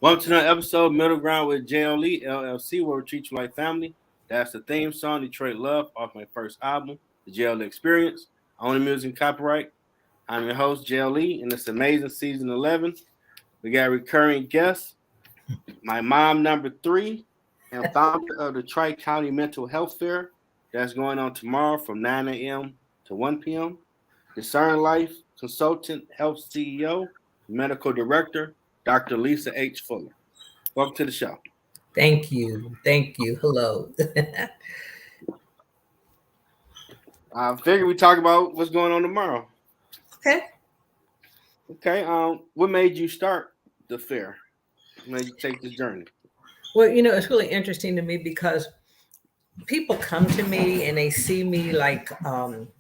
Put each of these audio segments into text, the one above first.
Welcome to another episode of Middle Ground with JLE LLC, where we treat you like family. That's the theme song, Detroit Love, off my first album, The JLE Experience. Only music and copyright. I'm your host, JLE, and it's amazing season 11. We got recurring guests, my mom, number 3, and founder of the Tri-County Mental Health Fair that's going on tomorrow from 9 a.m. to 1 p.m. Discern Life Consultant, Health CEO, Medical Director, Dr. Lisa H. Fuller. Welcome to the show. Thank you. Thank you. Hello. I figured we talk about what's going on tomorrow. Okay. Okay. What made you start the fair? What made you take this journey? Well, it's really interesting to me because people come to me and they see me like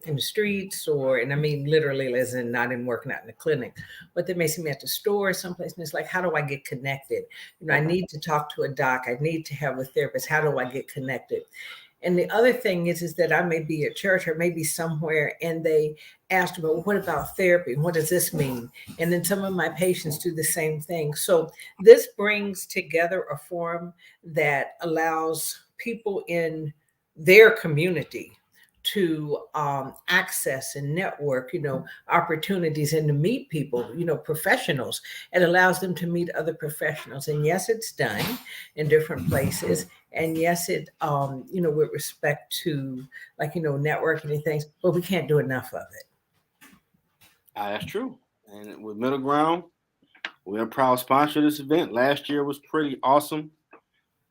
in the streets and I mean literally as in not in working out in the clinic, but they may see me at the store someplace and it's like, how do I get connected? I need to talk to a doc. I need to have a therapist. How do I get connected? And the other thing is that I may be at church or maybe somewhere and they asked me, well, what about therapy? What does this mean? And then some of my patients do the same thing. So this brings together a forum that allows people in their community to access and network, opportunities and to meet people, professionals. It allows them to meet other professionals. And yes, it's done in different places. And yes, it, with respect to networking and things, but we can't do enough of it. That's true. And with Middle Ground, we're a proud sponsor of this event. Last year was pretty awesome.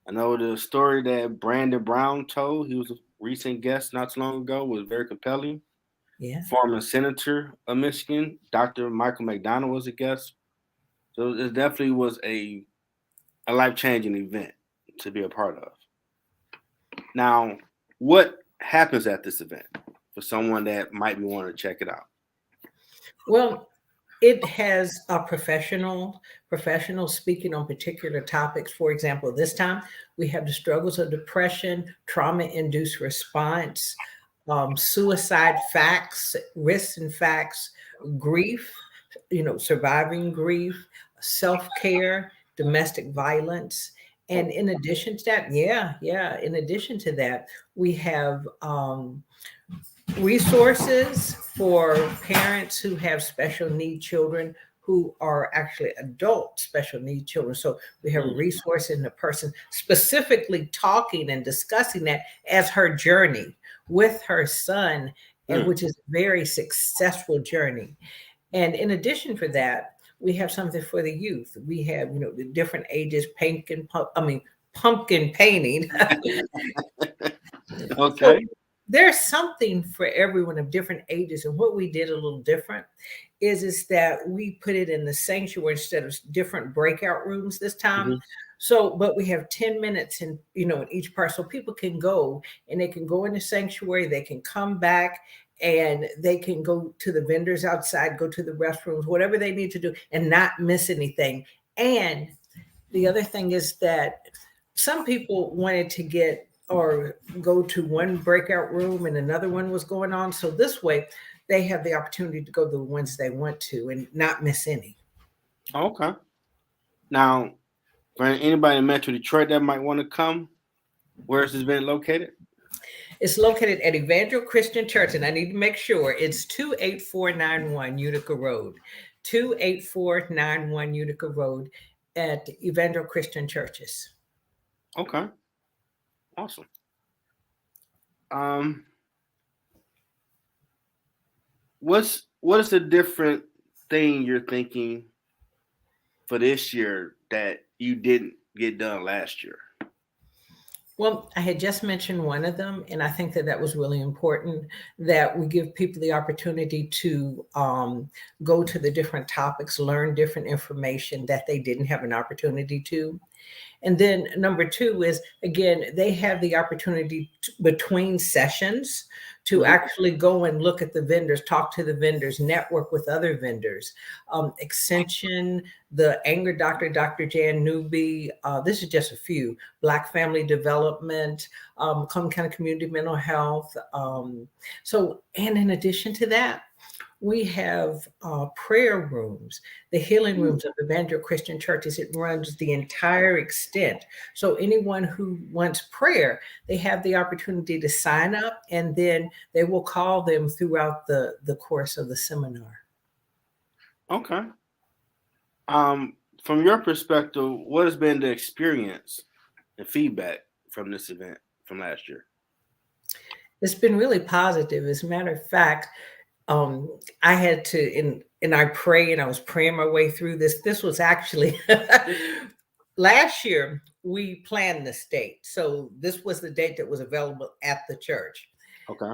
I know the story that Brandon Brown told. He was a recent guest not too long ago. Was very compelling. Yeah. Former Senator of Michigan, Dr. Michael McDonald, was a guest. So it definitely was a life-changing event to be a part of. Now, what happens at this event for someone that might be wanting to check it out? Well, it has a professional speaking on particular topics. For example, this time we have the struggles of depression, trauma-induced response, suicide facts, risks and facts, grief, surviving grief, self-care, domestic violence. And in addition to that, in addition to that, we have resources for parents who have special need children who are actually adult special need children. So we have a resource in the person specifically talking and discussing that as her journey with her son, and which is a very successful journey. And in addition for that, we have something for the youth. We have, the different ages, pumpkin painting. Okay. So there's something for everyone of different ages. And what we did a little different is that we put it in the sanctuary instead of different breakout rooms this time. Mm-hmm. So, but we have 10 minutes in each part. So people can go and they can go in the sanctuary, they can come back and they can go to the vendors outside, go to the restrooms, whatever they need to do and not miss anything. And the other thing is that some people wanted to get or go to one breakout room and another one was going on. So this way they have the opportunity to go to the ones they want to and not miss any. Okay. Now, for anybody in Metro Detroit that might want to come, where is this event located? It's located at Evangel Christian Church, and I need to make sure it's 28491 Utica Road. 28491 Utica Road at Evangel Christian Churches. Okay. Awesome. What is the different thing you're thinking for this year that you didn't get done last year? Well, I had just mentioned one of them, and I think that was really important, that we give people the opportunity to go to the different topics, learn different information that they didn't have an opportunity to. And then number 2 is, again, they have the opportunity between sessions to actually go and look at the vendors, talk to the vendors, network with other vendors. Extension, the Anger Doctor, Dr. Jan Newby, this is just a few, Black Family Development, Cumberland County Community Mental Health. And in addition to that, We have prayer rooms, the healing Mm. rooms of Evangel Christian Churches. It runs the entire extent. So anyone who wants prayer, they have the opportunity to sign up, and then they will call them throughout the course of the seminar. Okay. From your perspective, what has been the experience and feedback from this event from last year? It's been really positive. As a matter of fact, um, I had to, and I pray, and I was praying my way through this. This was actually last year we planned this date. So this was the date that was available at the church. Okay.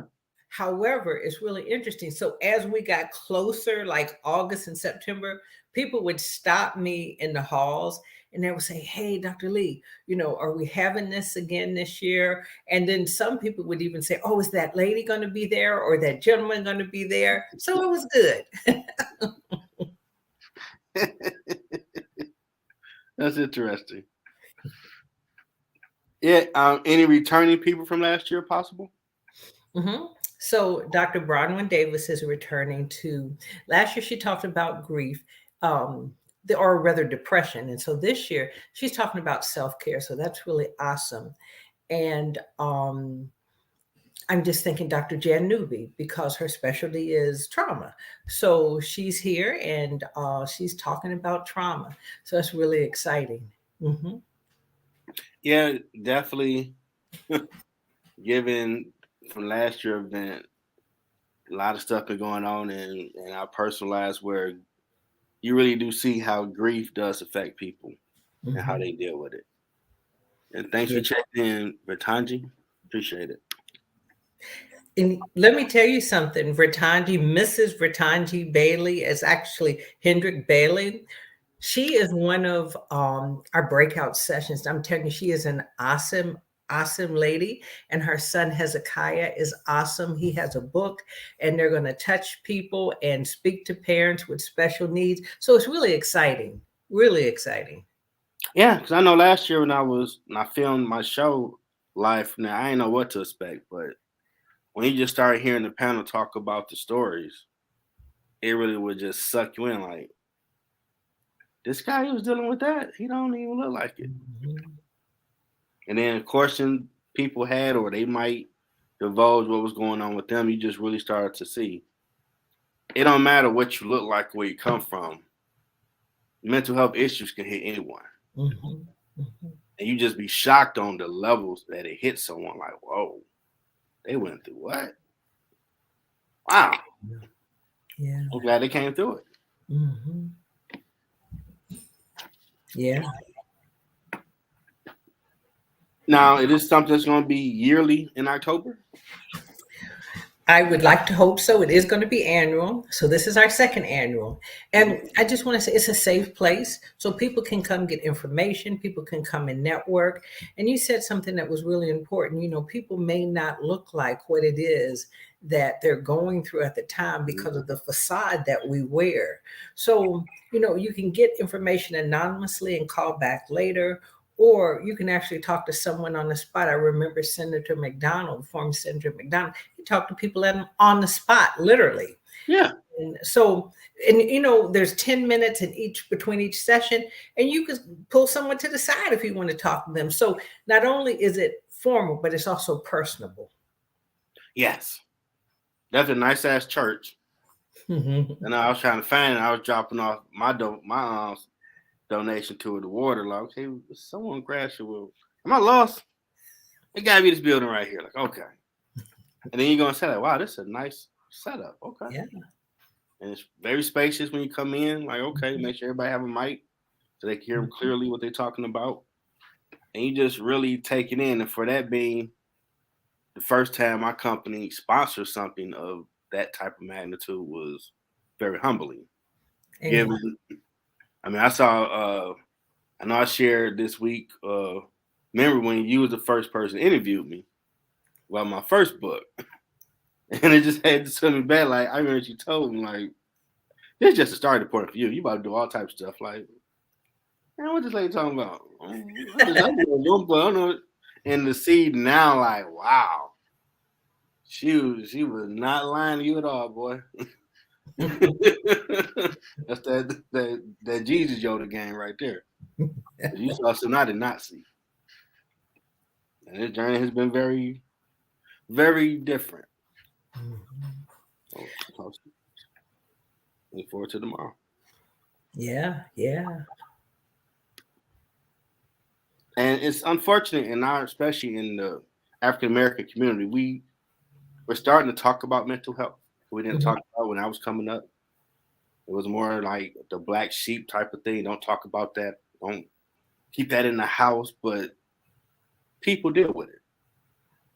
However, it's really interesting. So as we got closer, like August and September, people would stop me in the halls and they would say, "Hey, Dr. Lee, are we having this again this year?" And then some people would even say, "Oh, is that lady going to be there or that gentleman going to be there?" So it was good. That's interesting. Yeah. Any returning people from last year possible? Mhm. So Dr. Bronwyn Davis is returning to last year she talked about grief, or rather depression. And so this year she's talking about self-care. So that's really awesome. And I'm just thinking Dr. Jan Newby because her specialty is trauma. So she's here and she's talking about trauma. So that's really exciting. Hmm. Yeah, definitely. Given from last year event, a lot of stuff been going on in our personal lives where you really do see how grief does affect people and how Hmm. they deal with it. And thanks for Yeah. checking in, Ratanji. Appreciate it. And let me tell you something, Vertanji, Mrs. Vertanji Bailey is actually Hendrik Bailey. She is one of our breakout sessions. I'm telling you, she is an awesome, awesome lady. And her son Hezekiah is awesome. He has a book, and they're going to touch people and speak to parents with special needs. So it's really exciting, really exciting. Yeah, because I know last year when I filmed my show live from there, I didn't know what to expect, but when you just started hearing the panel talk about the stories, it really would just suck you in. Like this guy who was dealing with that, he don't even look like it. Mhm. And then question people had, or they might divulge what was going on with them. You just really started to see it don't matter what you look like, where you come from. Mental health issues can hit anyone, Mhm. Mhm. and you just be shocked on the levels that it hit someone. Like, whoa, they went through what? Wow, Yeah. I'm glad they came through it. Mhm. Yeah. Now, it is something that's going to be yearly in October. I would like to hope so. It is going to be annual. So this is our second annual. And Mhm. I just want to say it's a safe place. So people can come get information, people can come and network. And you said something that was really important. People may not look like what it is that they're going through at the time because of the facade that we wear. So, you can get information anonymously and call back later, or you can actually talk to someone on the spot. I remember Senator McDonald, former Senator McDonald, he talked to people on the spot, literally. Yeah, And so, and there's 10 minutes in each between each session, and you could pull someone to the side if you want to talk to them. So not only is it formal, but it's also personable. yes, that's a nice ass church. Mhm. And I was trying to find it. I was dropping off my donation to the water. Like, okay, someone crashed it. Well, am I lost? It gotta be this building right here. Like, okay. And then you're gonna say, like, wow, this is a nice setup. Okay. Yeah. And it's very spacious when you come in. Like, okay, Mhm. make sure everybody have a mic so they can hear them Mhm. clearly what they're talking about. And you just really take it in. And for that being the first time my company sponsored something of that type of magnitude was very humbling. Amen. Given, I mean, I know I shared this week. Remember when you was the first person interviewed me about my first book, and it just had to send me back. Like I remember you told me, like this is just a starting point for you. You about to do all types of stuff. Like, man, what this lady talking about? I don't know. And the seed now, like, wow, she was not lying to you at all, boy. That's that Jesus Yoda game right there. You saw something I did not see, and his journey has been very, very different. So, look forward to tomorrow. Yeah, yeah. And it's unfortunate, and now especially in the African American community, we're starting to talk about mental health. We didn't Mhm. talk about when I was coming up. It was more like the black sheep type of thing. Don't talk about that. Don't keep that in the house. But people deal with it,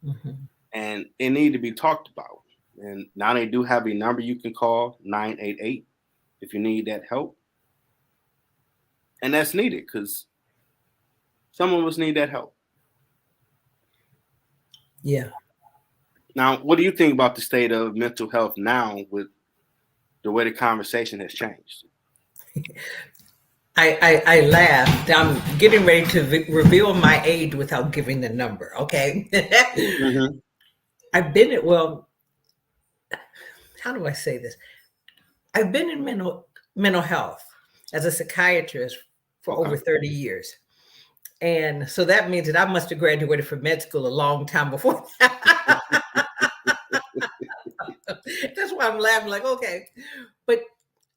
Mhm. and it need to be talked about. And now they do have a number you can call 988 if you need that help, and that's needed because some of us need that help. Yeah. Now, what do you think about the state of mental health now with the way the conversation has changed? I laughed. I'm getting ready to reveal my age without giving the number. Okay. Mm-hmm. I've been at, well, how do I say this? I've been in mental health as a psychiatrist for Okay. over 30 years. And so that means that I must have graduated from med school a long time before that. That's why I'm laughing, like, okay. But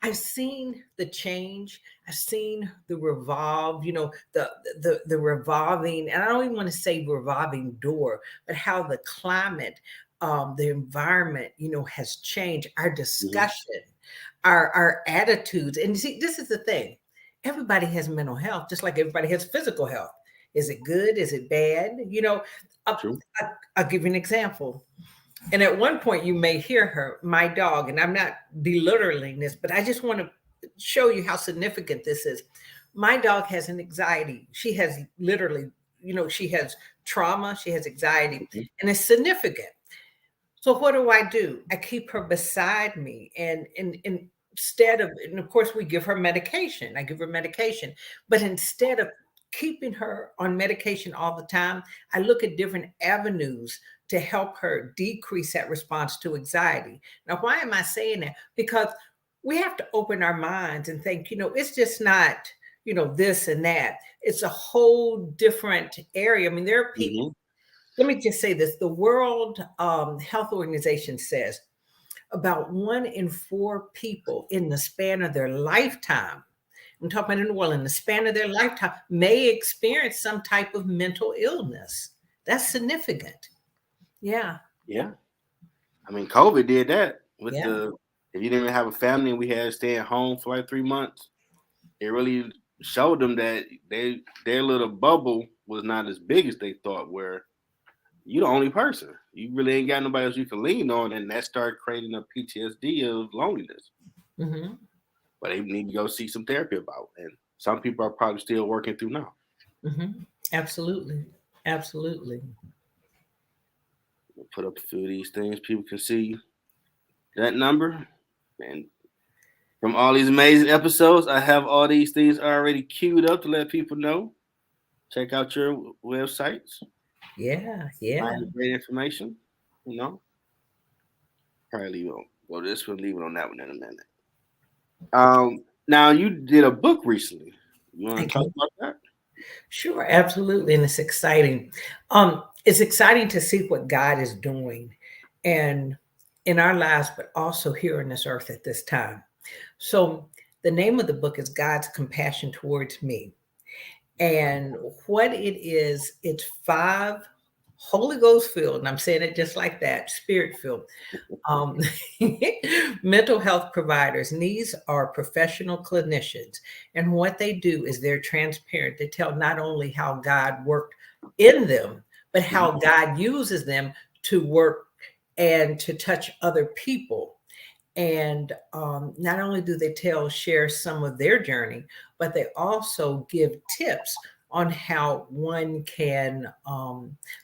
I've seen the change. I've seen the revolve, the revolving, and I don't even want to say revolving door, but how the climate, the environment, has changed. Our Mm-hmm. discussion, our attitudes. And you see, this is the thing. Everybody has mental health, just like everybody has physical health. Is it good? Is it bad? I'll, True. I'll give you an example. And at one point, you may hear her, my dog, and I'm not belittling this, but I just want to show you how significant this is. My dog has an anxiety. She has literally, she has trauma, she has anxiety, Mm-hmm. and it's significant. So what do? I keep her beside me, and instead of, and of course, we give her medication. I give her medication, but instead of keeping her on medication all the time, I look at different avenues to help her decrease that response to anxiety. Now, why am I saying that? Because we have to open our minds and think, it's just not, this and that. It's a whole different area. I mean, there are people, Mm-hmm. let me just say this. The World Health Organization says about 1 in 4 people in the span of their lifetime, I'm talking about in the span of their lifetime, may experience some type of mental illness. That's significant. Yeah. Yeah. I mean, COVID did that with Yeah. if you didn't have a family and we had to stay at home for like 3 months, it really showed them that their little bubble was not as big as they thought. Where you the only person, you really ain't got nobody else you can lean on, and that started creating a PTSD of loneliness. Hmm. But they need to go see some therapy about, and some people are probably still working through now. Hmm. Absolutely. Absolutely. We'll put up a few of these things, people can see that number, and from all these amazing episodes, I have all these things already queued up to let people know. Check out your websites. Yeah. Yeah. Find great information. You know, probably leave it on. Go this one, leave it on that one in a minute. Now you did a book recently. You want to talk Okay. about that? Sure, absolutely. And it's exciting. It's exciting to see what God is doing and in our lives, but also here on this earth at this time. So the name of the book is God's Compassion Towards Me. And what it is, it's 5 Holy Ghost filled, and I'm saying it just like that, spirit filled, um, mental health providers. And these are professional clinicians. And what they do is they're transparent. They tell not only how God worked in them, but Mhm. how God uses them to work and to touch other people. And not only do they share some of their journey, but they also give tips on how one can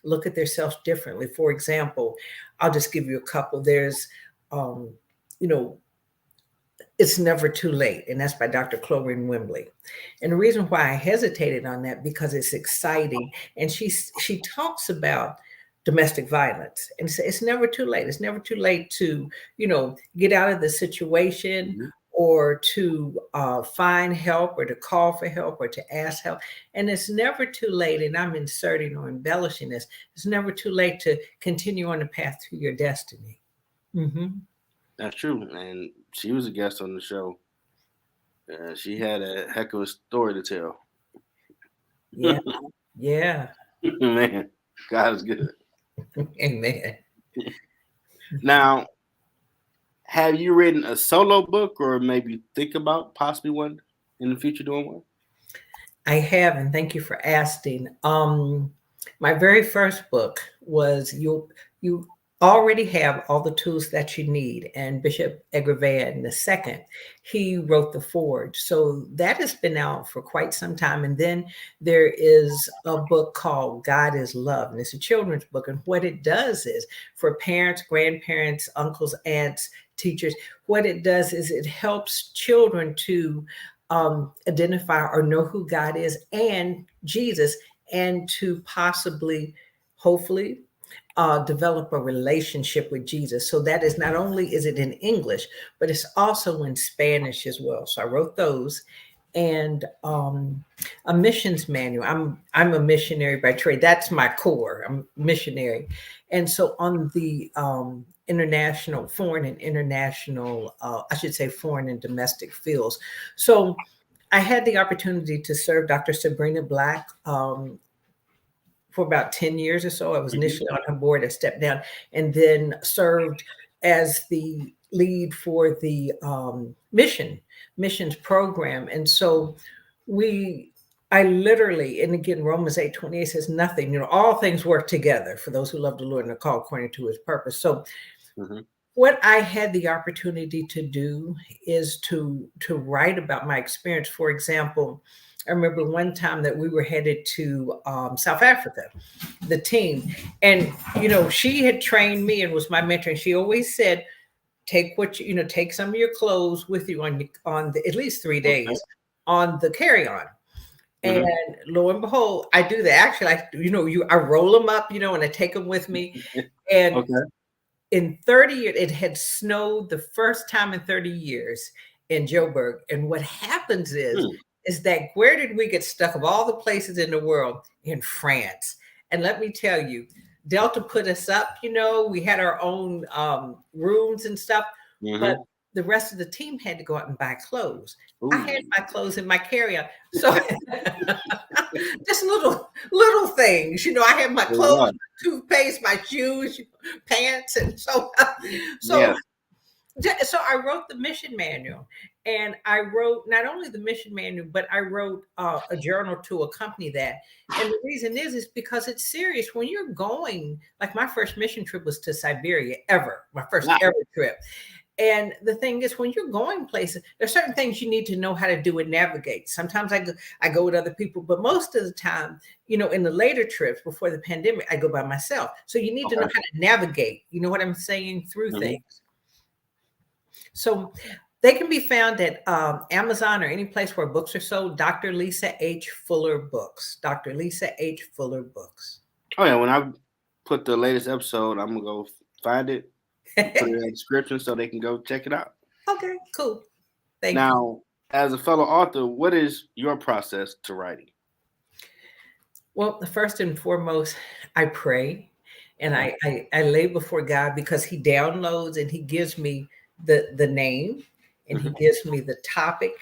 look at themselves differently. For example, I'll just give you a couple. There's, um, you know, It's Never Too Late, and that's by Dr. Clorin Wimbley. And the reason why I hesitated on that because it's exciting, and she talks about domestic violence. And it's never too late. It's never too late to, get out of the situation Mhm. or to find help or to call for help or to ask help. And it's never too late. And I'm inserting or embellishing this. It's never too late to continue on the path to your destiny. Mm-hmm. That's true. And she was a guest on the show. She had a heck of a story to tell. Yeah. Yeah. Man, God is good. Amen. Now, have you written a solo book or maybe think about possibly one in the future doing one? I have, and thank you for asking. My very first book was you already have all the tools that you need, and Bishop Edgar Van the second, he wrote the forge. So that has been out for quite some time. And then there is a book called God is Love, and it's a children's book. And what it does is for parents, grandparents, uncles, aunts, teachers, what it does is it helps children to identify or know who God is and Jesus, and to possibly, hopefully, develop a relationship with Jesus. So that is not only is it in English, but it's also in Spanish as well. So I wrote those, and a missions manual. I'm a missionary by trade. That's my core. I'm missionary, and so on the international, foreign and international, I should say foreign and domestic fields. So I had the opportunity to serve Dr. Sabrina Black for about 10 years or so. I was Mhm. initially on her board, I stepped down, and then served as the lead for the missions program. And so we, I literally, and again, Romans 8:28 says nothing, all things work together for those who love the Lord and are called according to his purpose. So Mhm. what I had the opportunity to do is to write about my experience. For example, I remember one time that we were headed to South Africa, the team, and she had trained me and was my mentor. And she always said, "Take take some of your clothes with you on the, at least 3 days Okay. on the carry on." And Mhm. lo and behold, I do that. Actually, I roll them up, and I take them with me. And Okay. in 30 years, it had snowed the first time in 30 years in Joburg. And what happens Hmm. is that where did we get stuck of all the places in the world? In France. And let me tell you, Delta put us up, we had our own rooms and stuff, but Mhm. the rest of the team had to go out and buy clothes. I had Ooh. my clothes in my carry-on. So just little things, I had my There clothes, you are. my toothpaste, my shoes, pants, and so so Yes. so I wrote the mission manual, and I wrote not only the mission manual, but I wrote a journal to accompany that. And the reason is because it's serious. When you're going, like my first mission trip was to Siberia ever, my first Ah, ever trip. And the thing is, when you're going places, there's certain things you need to know how to do and navigate. Sometimes I go with other people, but most of the time, in the later trips before the pandemic, I go by myself. So you need to know okay. how to navigate. You know what I'm saying, through Mhm. things. So they can be found at Amazon or any place where books are sold. Dr. Lisa H. Fuller Books. Dr. Lisa H. Fuller Books. Oh yeah, when I put the latest episode, I'm gonna go find it and put it in the description so they can go check it out. Okay, cool. Thank you. Now, as a fellow author, what is your process to writing? Well, first and foremost, I pray and Okay. I lay before God, because He downloads and He gives me the name, and He Mhm. gives me the topic,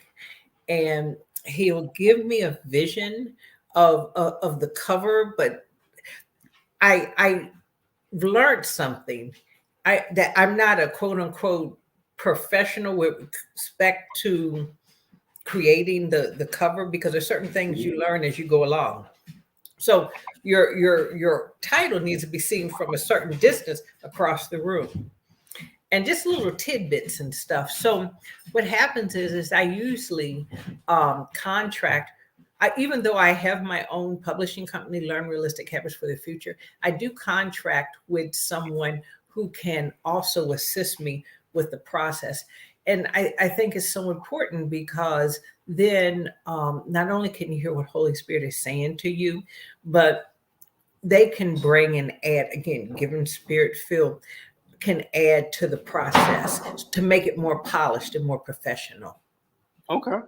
and He'll give me a vision of the cover. But I learned something. That I'm not a quote unquote professional with respect to creating the cover, because there's certain things Mhm. you learn as you go along. So your title needs to be seen from a certain distance across the room, and just little tidbits and stuff. So what happens is I usually contract. Even though I have my own publishing company, Learn Realistic Habits for the Future, I do contract with someone who can also assist me with the process. And I think it's so important, because then not only can you hear what Holy Spirit is saying to you, but they can bring and add, again, given spirit filled, can add to the process to make it more polished and more professional. Okay,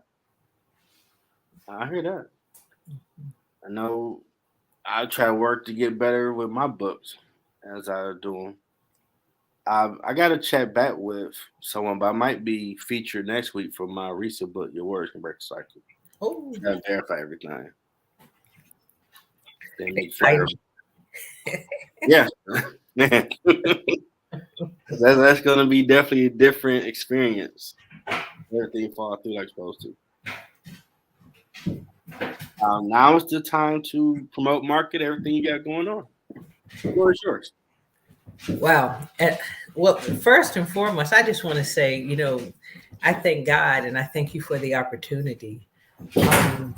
I hear that. I know I try to work to get better with my books as I do them. I got to chat back with someone, but I might be featured next week for my recent book, Your Words Can Break the Cycle. Oh, Gotta verify everything. Then make sure. exciting. Yeah, man, that's gonna be definitely a different experience. Everything fall through like it's supposed to. Now is the time to promote, market everything you got going on. The floor is yours. Wow. Well, first and foremost, I just want to say, I thank God and I thank you for the opportunity. Um,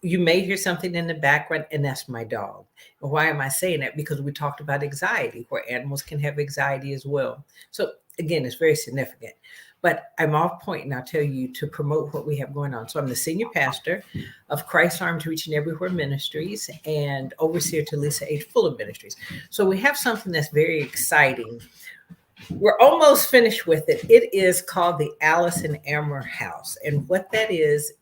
you may hear something in the background, and that's my dog. And why am I saying that? Because we talked about anxiety, where animals can have anxiety as well. So, again, it's very significant. But I'm off point, and I'll tell you to promote what we have going on. So, I'm the senior pastor of Christ Arms Reaching Everywhere Ministries and overseer to Lisa H. Fuller Ministries. So, we have something that's very exciting. We're almost finished with it. It is called the Allison Ammer House. And what that is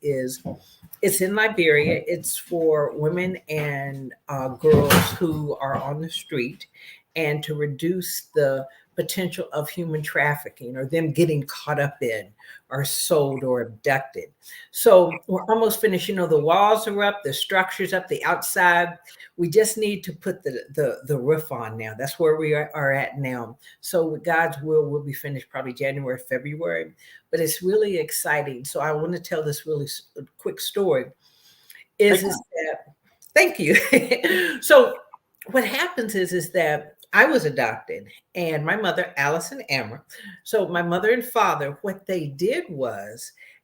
it's in Liberia. It's for women and girls who are on the street, and to reduce the potential of human trafficking or them getting caught up in or sold or abducted. So we're almost finished. The walls are up, the structure's up, the outside. We just need to put the roof on now. That's where we are at now. So with God's will, we'll be finished probably January, February. But it's really exciting. So I want to tell this really quick story. Is that thank you. So what happens is that I was adopted, and my mother, Allison Ammer. So my mother and father, what they did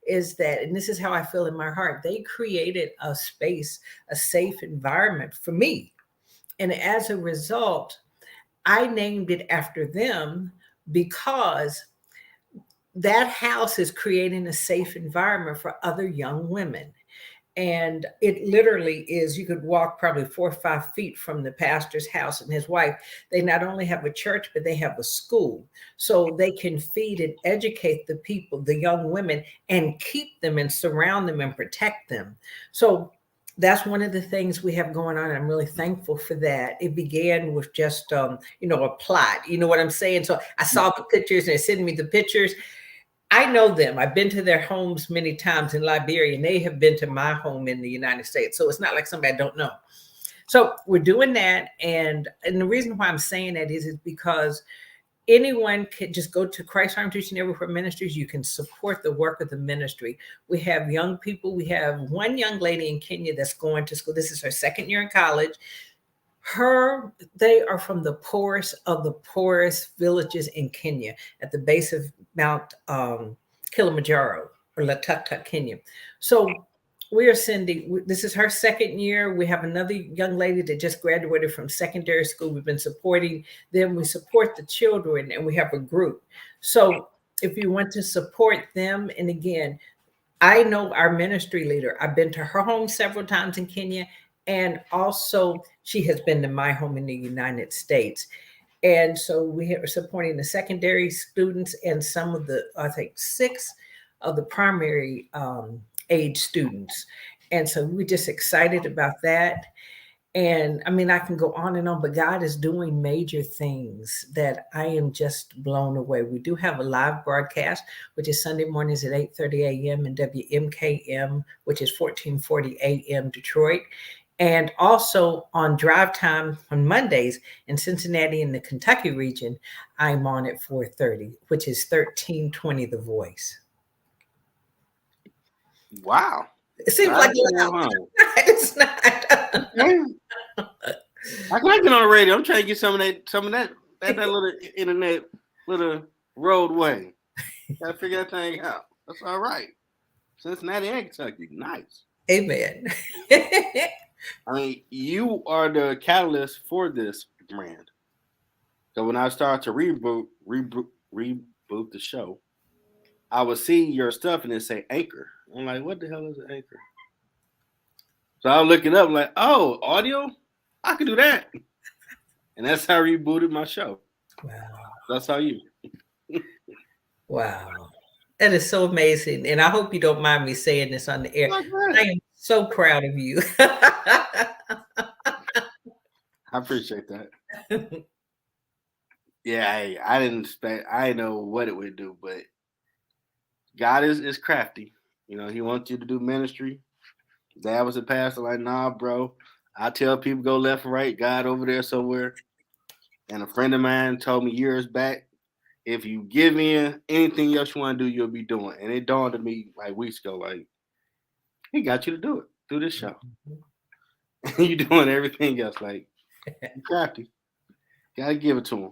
is that, and this is how I feel in my heart, they created a space, a safe environment for me. And as a result, I named it after them because that house is creating a safe environment for other young women. And it literally is, you could walk probably 4 or 5 feet from the pastor's house and his wife. They not only have a church, but they have a school. So they can feed and educate the people, the young women, and keep them and surround them and protect them. So that's one of the things we have going on. I'm really thankful for that. It began with just, a plot. You know what I'm saying? So I saw the pictures and they sent me the pictures. I know them. I've been to their homes many times in Liberia, and they have been to my home in the United States. So it's not like somebody I don't know. So we're doing that. And the reason why I'm saying that is because anyone can just go to Christ Arms Reaching Everywhere Ministries. You can support the work of the ministry. We have young people. We have one young lady in Kenya that's going to school. This is her second year in college. They are from the poorest of the poorest villages in Kenya at the base of Mount Kilimanjaro or Latuktuk, Kenya. So we are sending, this is her second year. We have another young lady that just graduated from secondary school. We've been supporting them. We support the children, and we have a group. So if you want to support them, and again, I know our ministry leader. I've been to her home several times in Kenya, and also she has been to my home in the United States. And so we are supporting the secondary students and some of the, I think, 6 of the primary age students. And so we're just excited about that. And I mean, I can go on and on, but God is doing major things that I am just blown away. We do have a live broadcast, which is Sunday mornings at 8:30 a.m. and WMKM, which is 1440 a.m. Detroit. And also on drive time on Mondays in Cincinnati in the Kentucky region, I'm on at 4:30, which is 1320 The Voice. Wow. It seems like it's not. I can get on the radio. I'm trying to get some of that little internet, little roadway. Gotta figure that thing out. That's all right. Cincinnati and Kentucky, nice. Amen. I mean, you are the catalyst for this brand. So when I started to reboot the show, I would see your stuff and it say Anchor. I'm like, what the hell is an Anchor? So I'll look it up, like, oh, audio. I could do that. And that's how I rebooted my show. Wow. That's how you. Wow. That is so amazing. And I hope you don't mind me saying this on the air. I am so proud of you. I appreciate that. Yeah, I didn't expect. I didn't know what it would do, but God is crafty. You know, He wants you to do ministry. Dad was a pastor, like, nah, bro. I tell people go left and right. God over there somewhere. And a friend of mine told me years back, if you give in anything else you want to do, you'll be doing. And it dawned on me like weeks ago, like, He got you to do it through this show. You doing everything else, like, crafty. Gotta give it to him.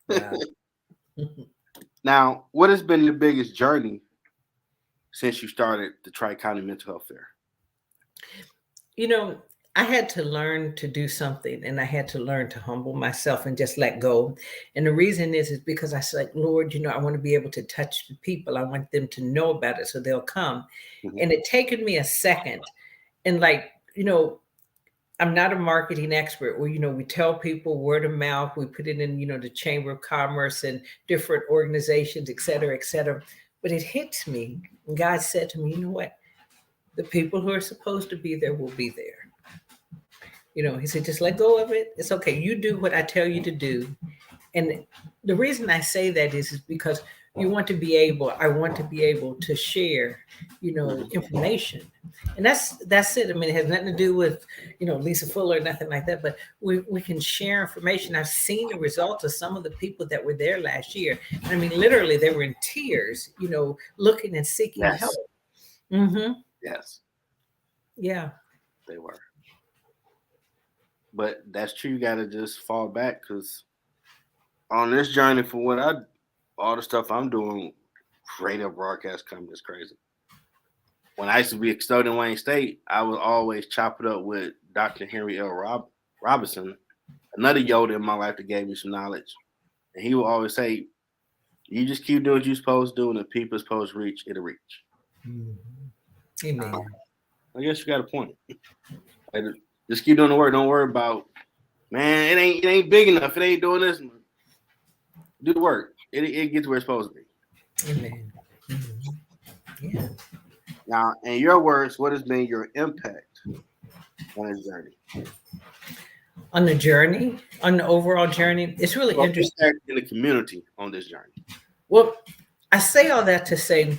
Wow. Now, what has been the biggest journey since you started the Tri-County Mental Health Fair? You know, I had to learn to do something, and I had to learn to humble myself and just let go. And the reason is because I said, Lord, I want to be able to touch the people. I want them to know about it so they'll come. Mhm. And it taken me a second. And I'm not a marketing expert where, we tell people word of mouth, we put it in, the Chamber of Commerce and different organizations, et cetera, et cetera. But it hits me. And God said to me, you know what? The people who are supposed to be there will be there. He said, just let go of it. It's okay. You do what I tell you to do. And the reason I say that is because I want to be able to share, information. And that's it. I mean, it has nothing to do with, Lisa Fuller or nothing like that, but we can share information. I've seen the results of some of the people that were there last year. I mean, literally they were in tears, looking and seeking Yes. help. Mm-hmm. Yes. Yeah. They were. But that's true. You got to just fall back because on this journey for all the stuff I'm doing, radio broadcast company is crazy. When I used to be a custodian in Wayne State, I would always chop it up with Dr. Henry L. Robinson, another Yoda in my life that gave me some knowledge. And he would always say, you just keep doing what you're supposed to do, and the people supposed to reach, it'll reach. Mm-hmm. Amen. I guess you got a point. Like, just keep doing the work. Don't worry about, man, it ain't big enough. It ain't doing this. Do the work. It gets where it's supposed to be. Amen. Mm-hmm. Yeah. Now, in your words, what has been your impact on this journey? On the journey, on the overall journey, it's really interesting. Impact in the community on this journey. Well, I say all that to say,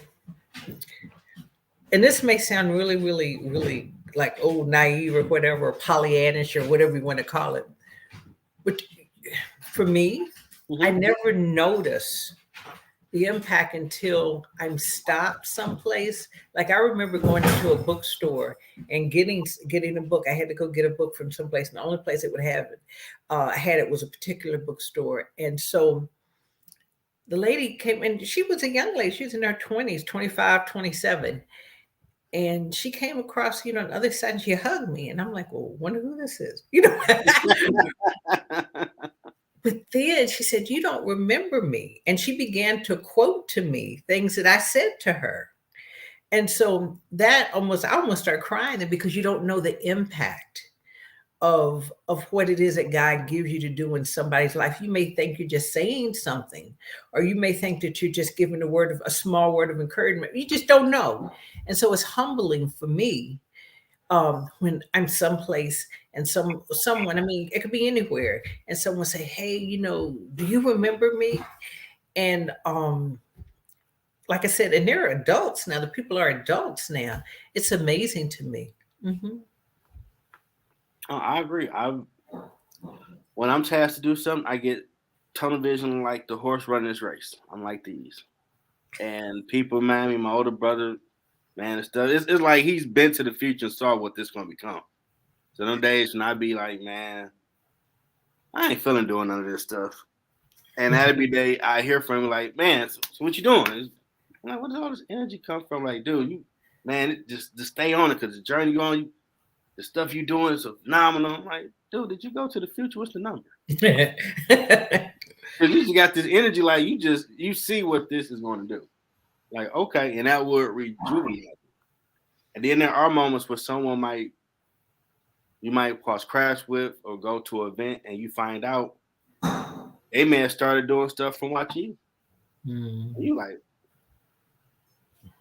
and this may sound really, really, really like naive or whatever, or Pollyannish or whatever you want to call it. But for me, I never notice the impact until I'm stopped someplace. Like I remember going into a bookstore and getting a book. I had to go get a book from someplace, and the only place it would have it, was a particular bookstore. And so the lady came in, she was a young lady. She was in her 20s, 25, 27. And she came across, on the other side, and she hugged me. And I'm like, well, wonder who this is, But then she said, you don't remember me. And she began to quote to me things that I said to her. And so I almost started crying because you don't know the impact of what it is that God gives you to do in somebody's life. You may think you're just saying something, or you may think that you're just giving a small word of encouragement. You just don't know. And so it's humbling for me when I'm someplace and someone, I mean, it could be anywhere, and someone say, hey, do you remember me? And like I said, and they're adults now. The people are adults now. It's amazing to me. Mm-hmm. Oh, I agree. When I'm tasked to do something, I get tunnel vision like the horse running this race. I'm like these. And people remind me, my older brother, man, it's like he's been to the future and saw what this is going to become. So them days when I be like, man, I ain't feeling doing none of this stuff. And every day I hear from him like, man, so what you doing? I'm like, where does all this energy come from? Like, dude, just stay on it because the journey you're on, the stuff you're doing is phenomenal. I'm like, dude, did you go to the future? What's the number? Because you just got this energy, like you see what this is going to do. Like, okay, and that would rejuvenate. And then there are moments where someone might you might crash with or go to an event and you find out they may have started doing stuff from watching you. Mm. And you like,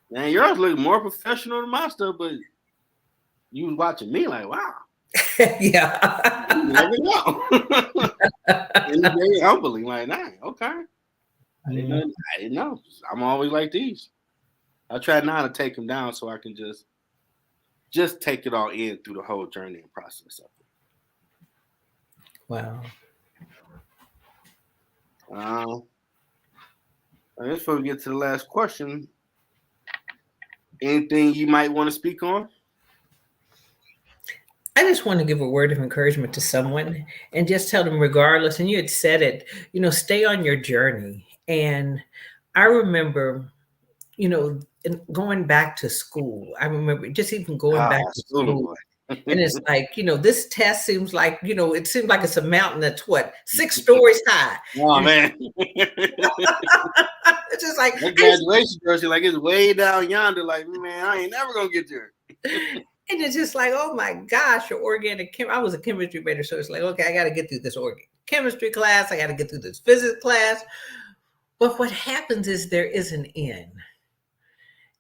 man, yours look more professional than my stuff, but you was watching me like, wow. Yeah. You never know. And it's very humbling, like, nah, okay. I didn't know. I'm always like these. I try not to take them down so I can just take it all in through the whole journey and process of it. Wow. I guess before we get to the last question, anything you might want to speak on? I just want to give a word of encouragement to someone and just tell them, regardless, and you had said it, stay on your journey. And I remember, going back to school. I remember just even going back to School school. boy. And it's like, this test seems like, it seems like it's a mountain that's what, 6 stories high. Oh, man. It's just like, that graduation girl, like it's way down yonder. Like, man, I ain't never going to get there. And it's just like, oh my gosh, your organic I was a chemistry major, so it's like, okay, I got to get through this organic chemistry class. I got to get through this physics class. But what happens is there is an end.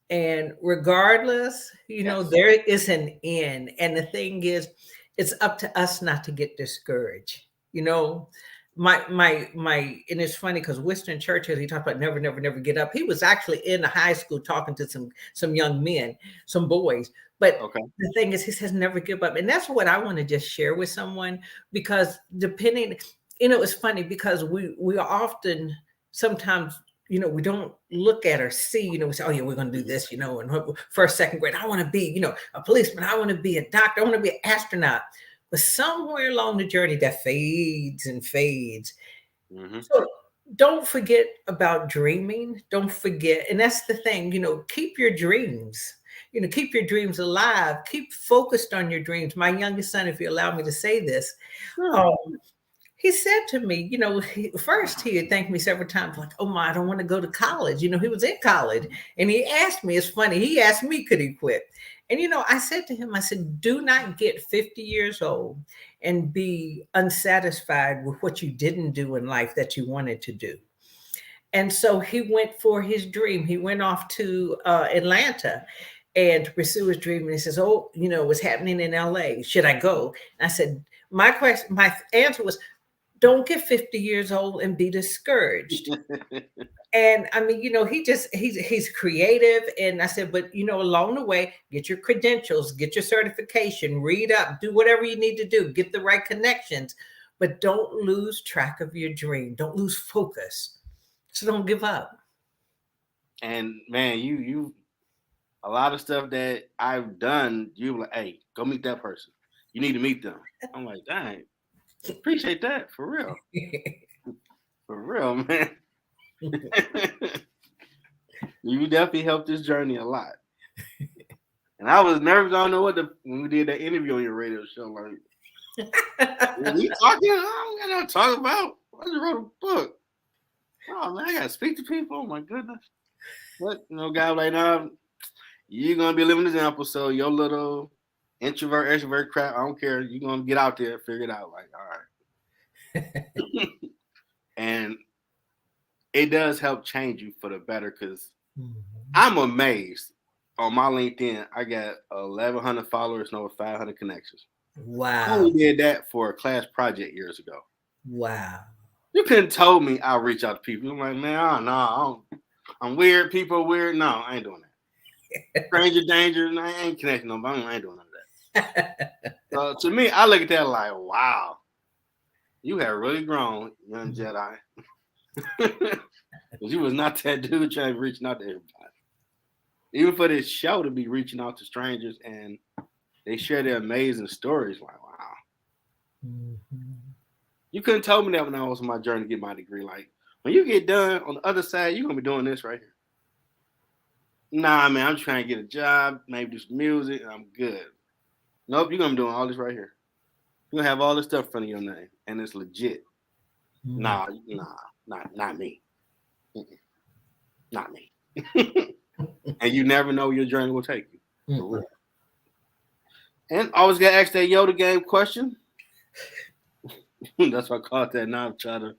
And regardless, Yes. there is an end. And the thing is, it's up to us not to get discouraged. My and it's funny because Winston Churchill, he talked about never, never, never get up. He was actually in the high school talking to some young men, some boys. But the thing is, he says never give up. And that's what I want to just share with someone, because depending, it's funny because we often sometimes, we don't look at or see, we say, oh yeah, we're going to do this, and first, second grade, I want to be, a policeman. I want to be a doctor. I want to be an astronaut. But somewhere along the journey that fades and fades. Mm-hmm. So don't forget about dreaming. Don't forget. And that's the thing, keep your dreams, keep your dreams alive. Keep focused on your dreams. My youngest son, if you allow me to say this, he said to me, first he had thanked me several times, like, oh my, I don't want to go to college. He was in college. And he asked me, it's funny, he asked me, could he quit? And, I said to him, I said, do not get 50 years old and be unsatisfied with what you didn't do in life that you wanted to do. And so he went for his dream. He went off to Atlanta and to pursue his dream. And he says, oh, what's happening in LA? Should I go? And I said, my answer was, don't get 50 years old and be discouraged. And I mean, he's creative. And I said, but along the way, get your credentials, get your certification, read up, do whatever you need to do, get the right connections, but don't lose track of your dream. Don't lose focus. So don't give up. And man, you a lot of stuff that I've done, you like, hey, go meet that person. You need to meet them. I'm like, dang, appreciate that for real. For real, man. You definitely helped this journey a lot. And I was nervous. I don't know when we did that interview on your radio show. Like, we talking? I don't got nothing to talk about. I just wrote a book. Oh man, I gotta speak to people. Oh my goodness. But guy like now, you're gonna be a living example. So your little introvert, extrovert crap, I don't care. You're gonna get out there and figure it out. Like, all right. And it does help change you for the better, because I'm amazed. On my LinkedIn, I got 1,100 followers and over 500 connections. Wow. I only did that for a class project years ago. Wow. You couldn't told me I'll reach out to people. I'm like, man, no, I'm weird. People are weird. No, I ain't doing that. Stranger danger. I ain't connecting nobody. I ain't doing none of that. So to me, I look at that like, wow, you have really grown, young Jedi. Because you was not that dude trying to reach out to everybody. Even for this show to be reaching out to strangers and they share their amazing stories. Like, wow. Mm-hmm. You couldn't tell me that when I was on my journey to get my degree. Like, when you get done on the other side, you're going to be doing this right here. Nah, man, I'm trying to get a job, maybe do some music, and I'm good. Nope, you're going to be doing all this right here. You're going to have all this stuff in front of your name, and it's legit. Mm-hmm. Nah, not me. Mm-mm. Not me. And you never know where your journey will take you. Mm-hmm. And always got to ask that Yoda game question. That's why I call it that now. I'm trying to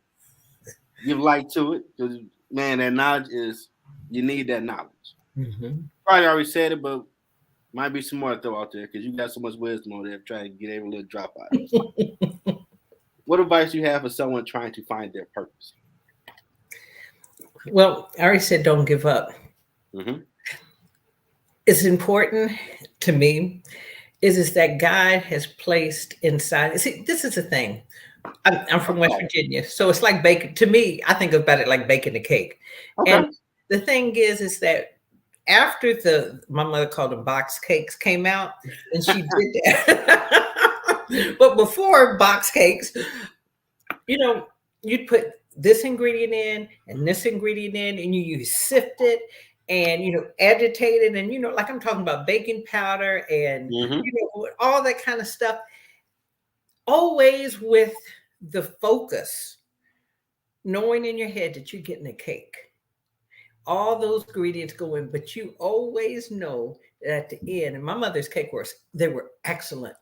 give light to it because, man, that knowledge is, you need that knowledge. Mm-hmm. Probably already said it, but might be some more to throw out there because you got so much wisdom on there trying to get every little drop out of it. What advice do you have for someone trying to find their purpose? Well, I already said don't give up. Mm-hmm. It's important to me is that God has placed inside. See, this is the thing. I'm from West Virginia, so it's like baking. To me, I think about it like baking a cake. Okay. And the thing is that after my mother called them box cakes came out, and she did that. But before box cakes, you'd put this ingredient in and this ingredient in, and you sift it and agitate it, and like I'm talking about baking powder and Mm-hmm. all that kind of stuff. Always with the focus, knowing in your head that you're getting a cake. All those ingredients go in, but you always know that at the end, and my mother's cake they were excellent.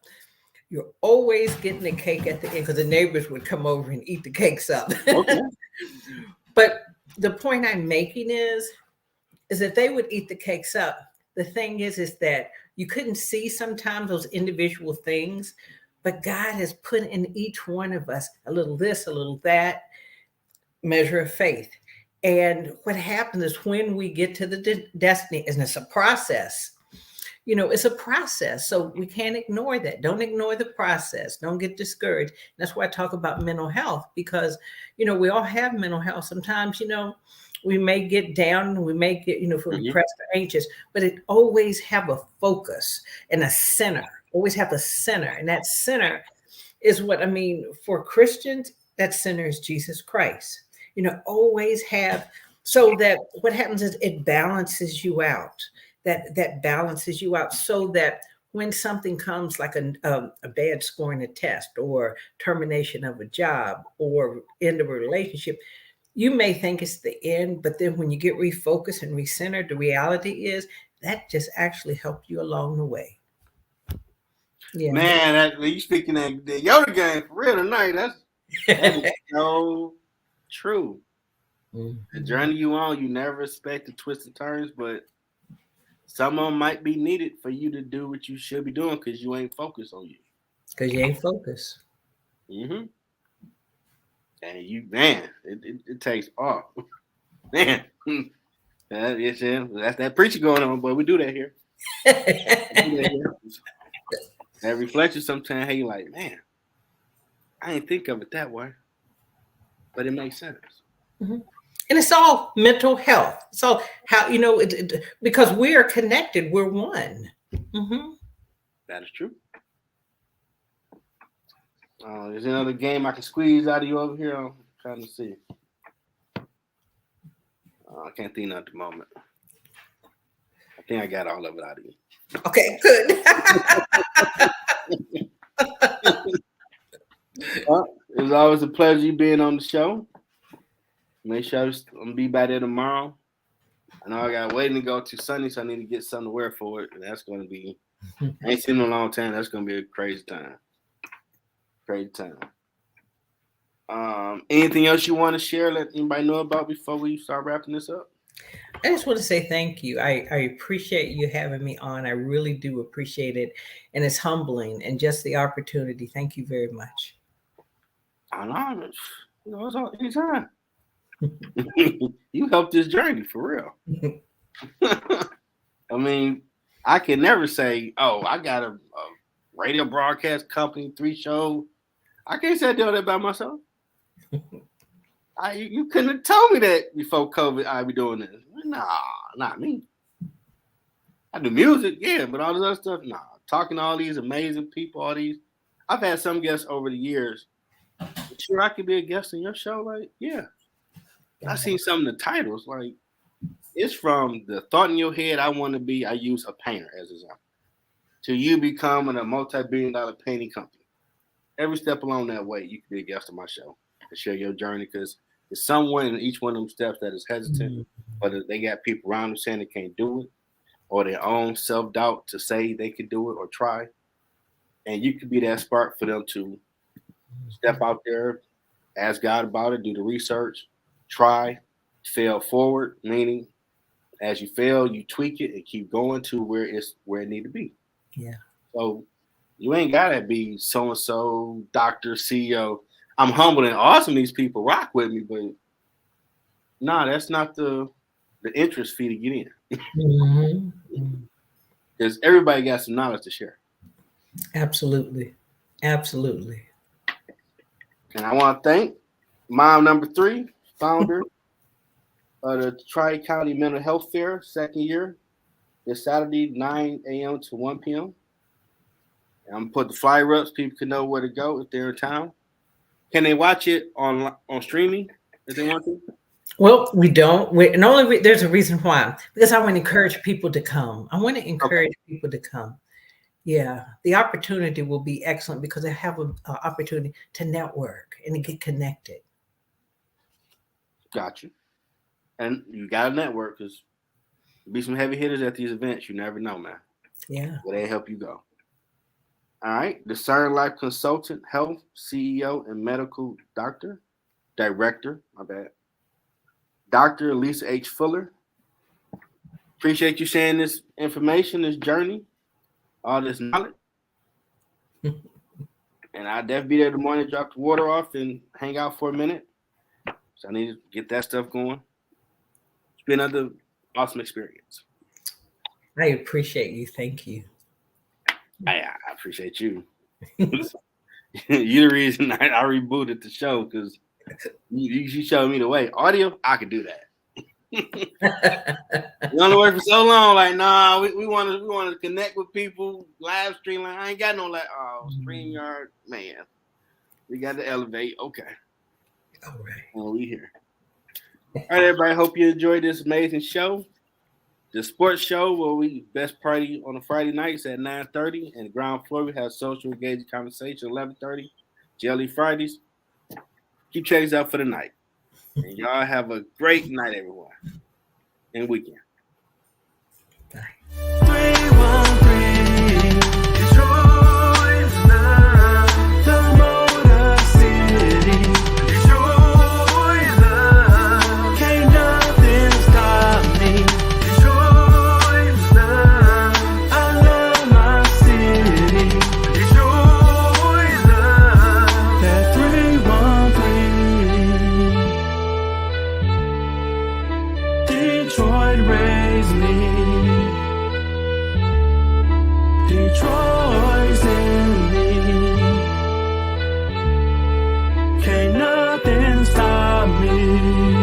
You're always getting a cake at the end because the neighbors would come over and eat the cakes up. Okay. But the point I'm making is that they would eat the cakes up. The thing is that you couldn't see sometimes those individual things, but God has put in each one of us a little this, a little that measure of faith. And what happens is when we get to the destiny, and it's a process. It's a process. So we can't ignore that. Don't ignore the process. Don't get discouraged. That's why I talk about mental health, because, we all have mental health. Sometimes, we may get down, we may get, feel depressed or anxious, but it always have a focus and a center, always have a center. And that center is what I mean for Christians, that center is Jesus Christ. Always have, so that what happens is it balances you out. That balances you out so that when something comes like a bad score in a test or termination of a job or end of a relationship, you may think it's the end, but then when you get refocused and recentered, the reality is that just actually helped you along the way. Yeah. Man, you speaking that the Yoda game for real tonight. That is so true. Mm-hmm. The journey you on, you never expect the twists and turns, but some of them might be needed for you to do what you should be doing because you ain't focused on you. Because you ain't focused. Mm-hmm. And it takes off. Man. That's that preaching going on, but we do that here. That reflection sometimes, hey, you like, man, I ain't think of it that way, but it makes sense. Mm-hmm. And it's all mental health. So how, because we are connected, we're one. Mm-hmm. That is true. There's another game I can squeeze out of you over here. I'm trying to see. I can't think at the moment. I think I got all of it out of you. Okay, good. It was always a pleasure you being on the show. Make sure I'm gonna be by there tomorrow. I know I got waiting to go to Sunday, so I need to get something to wear for it. And that's gonna be I ain't seen it in a long time. That's gonna be a crazy time. Crazy time. Anything else you want to share? Let anybody know about before we start wrapping this up? I just want to say thank you. I appreciate you having me on. I really do appreciate it. And it's humbling and just the opportunity. Thank you very much. I know. It's all anytime. You helped this journey for real. I mean, I can never say, oh, I got a radio broadcast company, 3 shows. I can't say I do that by myself. You couldn't have told me that before COVID I'd be doing this. Nah, not me. I do music, yeah, but all this other stuff, nah. Talking to all these amazing people, all these. I've had some guests over the years. Sure, I could be a guest in your show, like, yeah. I seen some of the titles, like, it's from the thought in your head, I want to be, I use a painter as an example, to you becoming a multi-billion-dollar painting company. Every step along that way, you can be a guest on my show and share your journey, because there's someone in each one of them steps that is hesitant, whether they got people around them saying they can't do it, or their own self-doubt to say they can do it or try. And you could be that spark for them to step out there, ask God about it, do the research, try, fail forward, meaning as you fail, you tweak it and keep going to where it need to be. Yeah. So you ain't gotta be so and so, doctor, CEO. I'm humble and awesome. These people rock with me, but nah, that's not the interest fee to get in. Mm-hmm. Because everybody got some knowledge to share. Absolutely. Absolutely. And I want to thank mom number 3, founder of the Tri-County Mental Health Fair, second year, this Saturday, 9 a.m. to 1 p.m. And I'm going to put the flyer up so people can know where to go if they're in town. Can they watch it on streaming if they want to? Well, we don't. There's a reason why. Because I want to encourage people to come. I want to encourage people to come. Yeah, the opportunity will be excellent because I have an opportunity to network and to get connected. Got you. And you got a network because be some heavy hitters at these events. You never know, man. Yeah. Where they help you go. All right. Discern Life Consultant, Health, CEO, and Medical Director, my bad. Dr. Lisa H. Fuller. Appreciate you sharing this information, this journey, all this knowledge. And I'll definitely be there the morning, drop the water off and hang out for a minute. So I need to get that stuff going. It's been another awesome experience. I appreciate you. Thank you. I appreciate you. You're the reason I rebooted the show because you showed me the way. Audio, I could do that. We only worked for so long. Like, nah, we want to connect with people, live stream. Like, I ain't got no StreamYard, man. We got to elevate. Okay. All right. Well, we here. All right, everybody. Hope you enjoyed this amazing show. The sports show where we best party on a Friday nights at 9:30, and the ground floor we have social engaging conversation 11:30. JLE Fridays. Keep checking us out for the night. And y'all have a great night, everyone, and weekend. Bye. 313 Detroit's love, the Motor City. Detroit love, can't nothing stop me. Detroit love, I love my city. Detroit love, that 313. Detroit raised me. Detroit's in me. Can't nothing stop me.